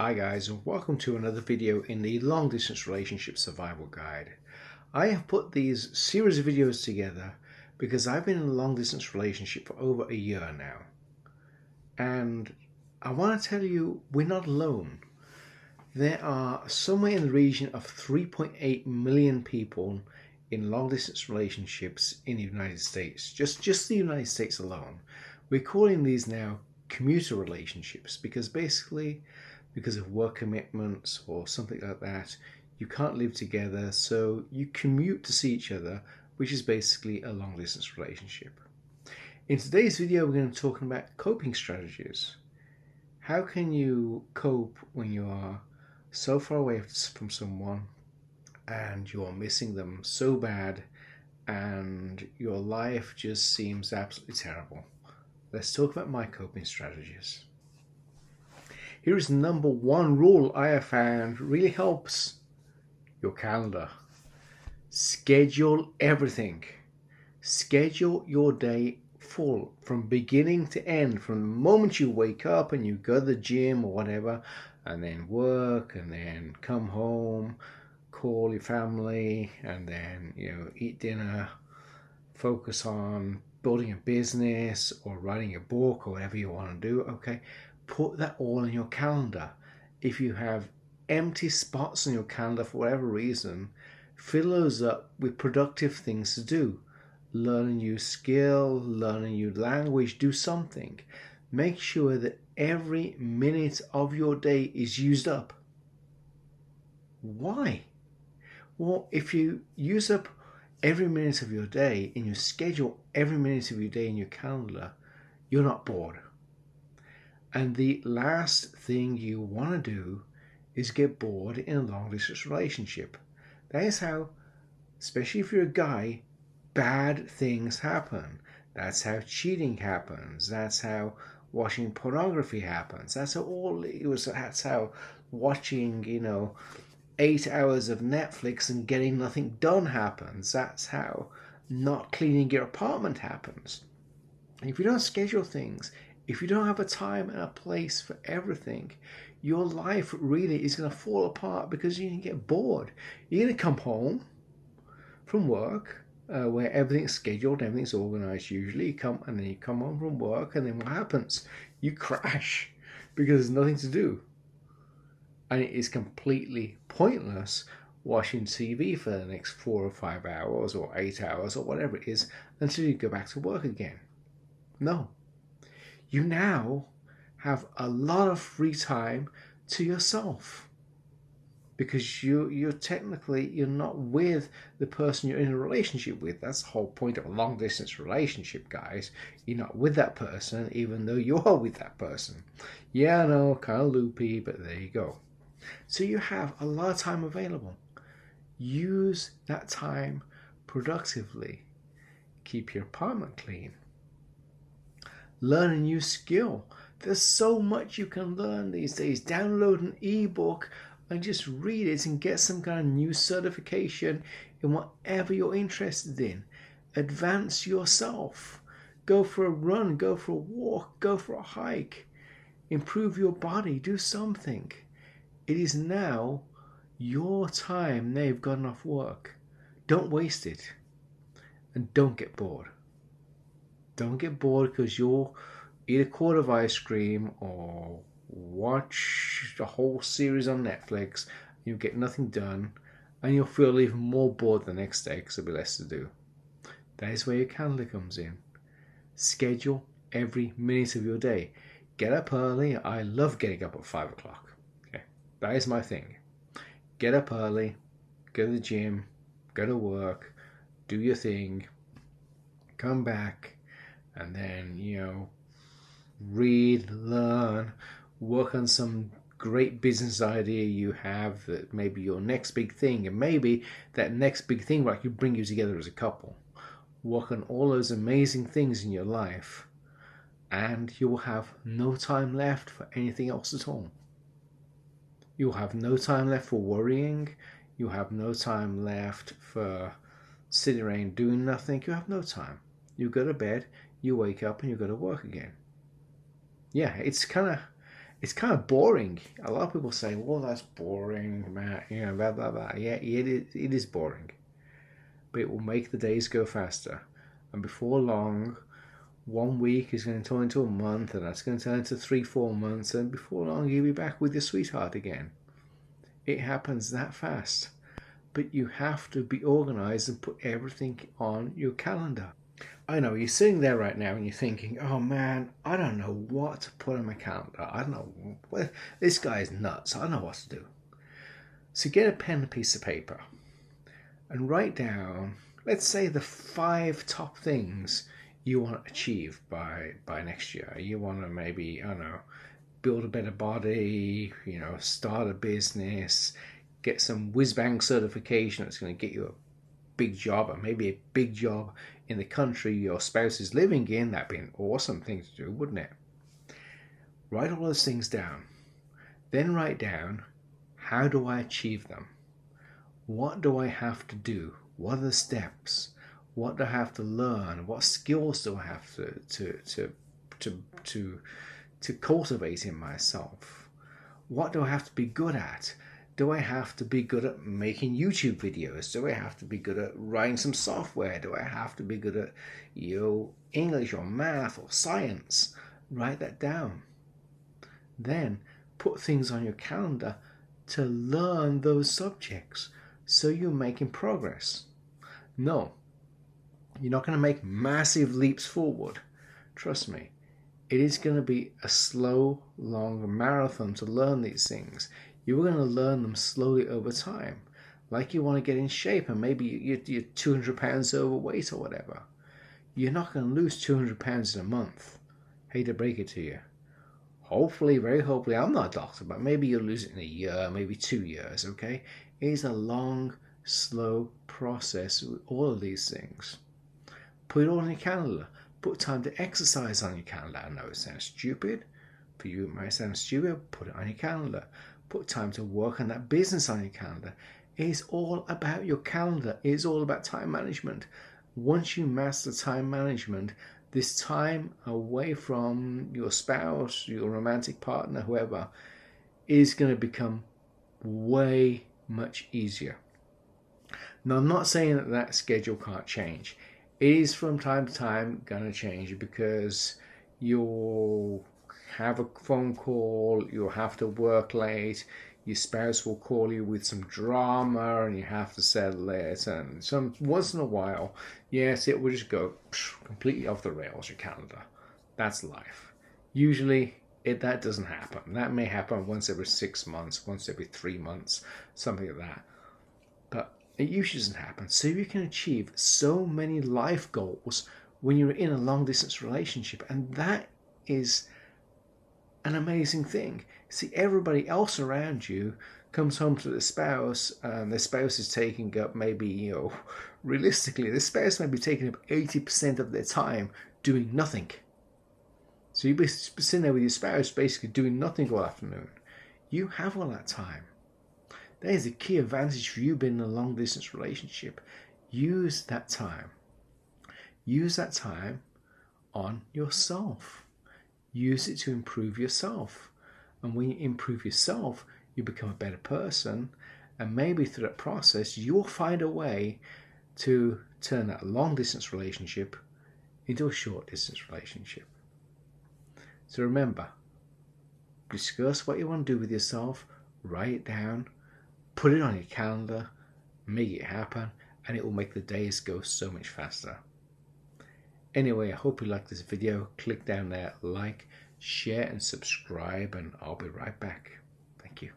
Hi guys, and welcome to another video in the Long Distance Relationship Survival Guide. I have put these series of videos together because I've been in a long distance relationship for over a year now. And I want to tell you, we're not alone. There are somewhere in the region of 3.8 million people in long distance relationships in the United States. Just the United States alone. We're calling these now commuter relationships because basically, because of work commitments or something like that, you can't live together, so you commute to see each other, which is basically a long distance relationship. In today's video, we're going to be talking about coping strategies. How can you cope when you are so far away from someone and you're missing them so bad and your life just seems absolutely terrible? Let's talk about my coping strategies. Here is the number one rule I have found really helps: your calendar. Schedule everything. Schedule your day full from beginning to end, from the moment you wake up and you go to the gym or whatever, and then work, and then come home, call your family, and then eat dinner, focus on building a business or writing a book or whatever you want to do. Okay, put that all in your calendar. If you have empty spots on your calendar for whatever reason, fill those up with productive things to do. Learn a new skill, learn a new language, do something. Make sure that every minute of your day is used up. Why? Well, if you use up every minute of your day and you schedule every minute of your day in your calendar, you're not bored. And the last thing you want to do is get bored in a long distance relationship. That is how, especially if you're a guy, bad things happen. That's how cheating happens. That's how watching pornography happens. That's how watching, 8 hours of Netflix and getting nothing done happens. That's how not cleaning your apartment happens. If you don't schedule things, if you don't have a time and a place for everything, your life really is going to fall apart because you're going to get bored. You're going to come home from work where everything's scheduled, everything's organized usually. You come home from work, and then what happens? You crash because there's nothing to do. And it is completely pointless watching TV for the next 4 or 5 hours or 8 hours or whatever it is until you go back to work again. No. You now have a lot of free time to yourself because you're not with the person you're in a relationship with. That's the whole point of a long distance relationship, guys. You're not with that person even though you are with that person. Yeah, I know, kind of loopy, but there you go. So you have a lot of time available. Use that time productively. Keep your apartment clean. Learn a new skill. There's so much you can learn these days. Download an ebook and just read it and get some kind of new certification in whatever you're interested in. Advance yourself. Go for a run, go for a walk, go for a hike. Improve your body, do something. It is now your time. Now you've got enough work. Don't waste it. And don't get bored. Don't get bored because you'll eat a quart of ice cream or watch a whole series on Netflix. You'll get nothing done, and you'll feel even more bored the next day because there'll be less to do. That is where your calendar comes in. Schedule every minute of your day. Get up early. I love getting up at 5 o'clock. Okay, that is my thing. Get up early, go to the gym, go to work, do your thing, come back, and then, read, learn, work on some great business idea you have that may be your next big thing. And maybe that next big thing will actually bring you together as a couple. Work on all those amazing things in your life, and you will have no time left for anything else at all. You'll have no time left for worrying. You'll have no time left for sitting around doing nothing. You have no time. You go to bed, you wake up, and you go to work again. Yeah, it's kind of It's kind of boring. A lot of people say, well, that's boring, Matt, you know, blah, blah, blah. Yeah, it is boring, but it will make the days go faster. And before long, 1 week is going to turn into a month, and that's going to turn into 3, 4 months, and before long, you'll be back with your sweetheart again. It happens that fast. But you have to be organized and put everything on your calendar. I know you're sitting there right now and you're thinking, oh man, I don't know what to put on my calendar. I don't know. This guy is nuts. I don't know what to do. So get a pen and a piece of paper and write down, let's say, the 5 top things you want to achieve by next year. You want to maybe, I don't know, build a better body, you know, start a business, get some whiz-bang certification that's going to get you a big job, or maybe a big job in the country your spouse is living in. That'd be an awesome thing to do, wouldn't it? Write all those things down. Then write down, how do I achieve them? What do I have to do? What are the steps? What do I have to learn? What skills do I have to cultivate in myself? What do I have to be good at? Do I have to be good at making YouTube videos? Do I have to be good at writing some software? Do I have to be good at, you know, English or math or science? Write that down. Then put things on your calendar to learn those subjects so you're making progress. No, you're not going to make massive leaps forward. Trust me. It is going to be a slow, long marathon to learn these things. You're going to learn them slowly over time. Like you want to get in shape and maybe you're 200 pounds overweight or whatever. You're not going to lose 200 pounds in a month. Hate to break it to you. Hopefully, very hopefully, I'm not a doctor, but maybe you'll lose it in a year, maybe 2 years, okay? It is a long, slow process with all of these things. Put it all on your calendar. Put time to exercise on your calendar. I know it sounds stupid. For you, it might sound stupid. Put it on your calendar. Put time to work on that business on your calendar. It is all about your calendar. It is all about time management. Once you master time management, this time away from your spouse, your romantic partner, whoever, is going to become way much easier. Now, I'm not saying that schedule can't change. It is from time to time going to change because you'll have a phone call, you'll have to work late, your spouse will call you with some drama and you have to settle it, and some once in a while, yes, it will just go completely off the rails, your calendar. That's life. Usually that doesn't happen. That may happen once every 6 months, once every 3 months, something like that. But it usually doesn't happen. So you can achieve so many life goals when you're in a long distance relationship, and that is an amazing thing. See, everybody else around you comes home to the spouse, and the spouse is taking up maybe, you know, realistically, the spouse may be taking up 80% of their time doing nothing. So you'll be sitting there with your spouse basically doing nothing all afternoon. You have all that time. That is a key advantage for you being in a long distance relationship. Use that time. Use that time on yourself. Use it to improve yourself. And when you improve yourself, you become a better person. And maybe through that process, you'll find a way to turn that long distance relationship into a short distance relationship. So remember, discuss what you want to do with yourself, write it down, put it on your calendar, make it happen, and it will make the days go so much faster. Anyway, I hope you liked this video. Click down there, like, share, and subscribe, and I'll be right back. Thank you.